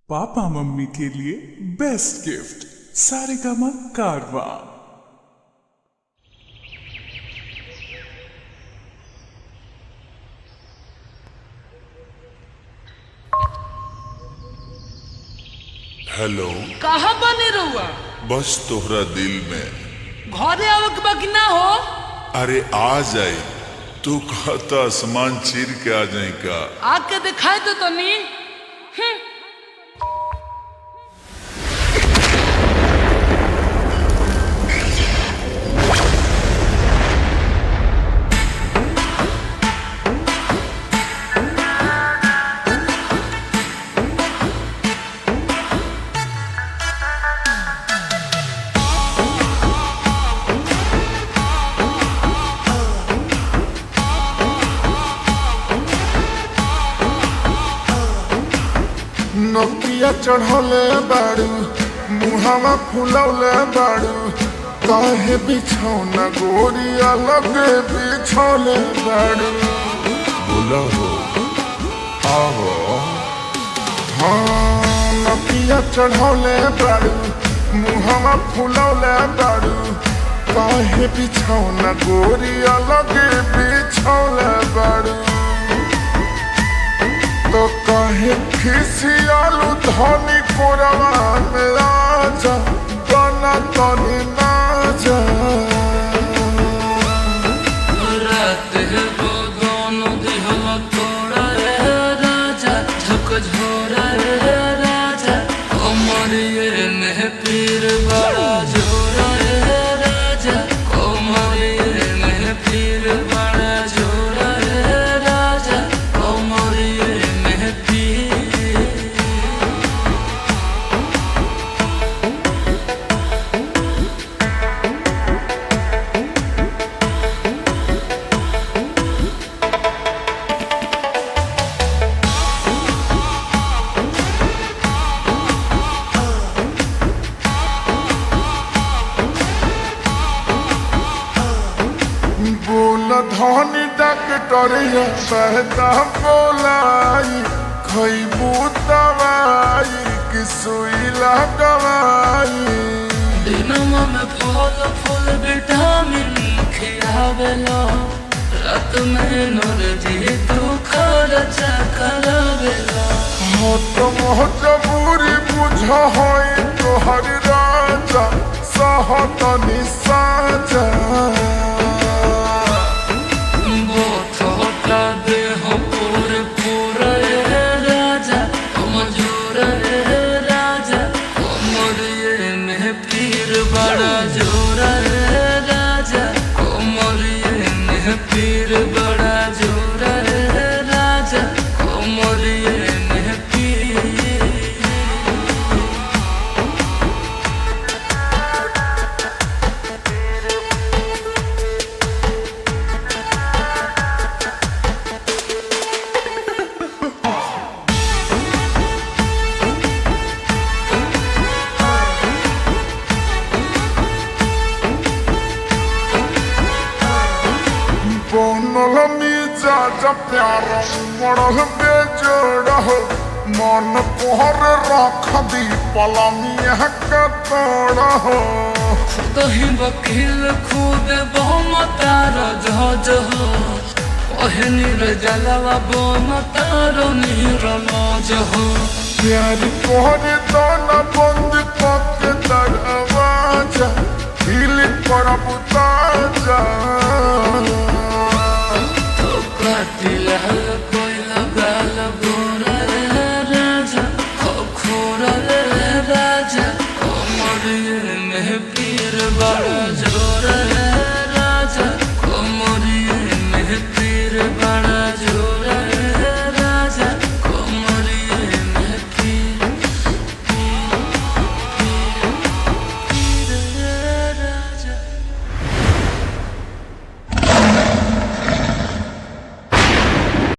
Papa mummy के लिए best gift Saregama कारवा। हेलो, कहाँ बने रहुआ? बस तोहरा दिल में। घरे आवक बाकी ना हो? अरे आ जाए, तू कहता आसमान चीर के आ जाए का? आके दिखाए तो तनी। नोकिया चढ़ौले बाड़ू, मुहावा फुलौले बाड़ू, काहे बिछौना गोरिया लगे बिछौले बाड़ू। बोला हो आवो। हाँ, नोकिया चढ़ौले बाड़ू, मुहावा फुलौले बाड़ू, काहे बिछौना गोरिया लगे बिछौले बाड़ू। तो कहे खिसियालू धनी कोरवा में आजा, बना तनी ना जा। रात है वो दोनों दिहला तोड़ा रे राजा, झक झोरा रे राजा, कोमरिये में पीर बड़ा जोरा रे राजा, कोमरिये में पीर बड़ा जोरा रे राजा, कोमरिये में पीर। बोल धनी डॉक्टरिया बहता बोलाई, खैबू दवाई कि सुई लगवाई। दिनमा में फल फूल विटामिन खियावेला, रात में एनर्जी तू खर्चा करावेला। हो तो मजबूरी बुझ होई तोहर राजा, सहतनी साजा। बोथोटा देह पूरे पूरा रे राजा, कमजोर रे राजा, कोमरिये में पीर बड़ा जोर रे राजा, कोमरिये में पीर बड़ा जोर रे राजा, कोमरिये में पीर। बनल मिजाज प्यार मरल बेजोड़ हो, मन कोहर रख दी पलमिया के तोड़ हो। दही वकील खुद बहुम तार जहाज हो, पहनीर जलवा बोम तारो नीरज हो। प्यार कोहरे दाना बंद पक दरवाजा, हिल पर बुताजा। तो कातिल कोई लगाल गोरा रे राजा, खोरा रे राजा, कोमरिये में पीर बड़ा जोर रे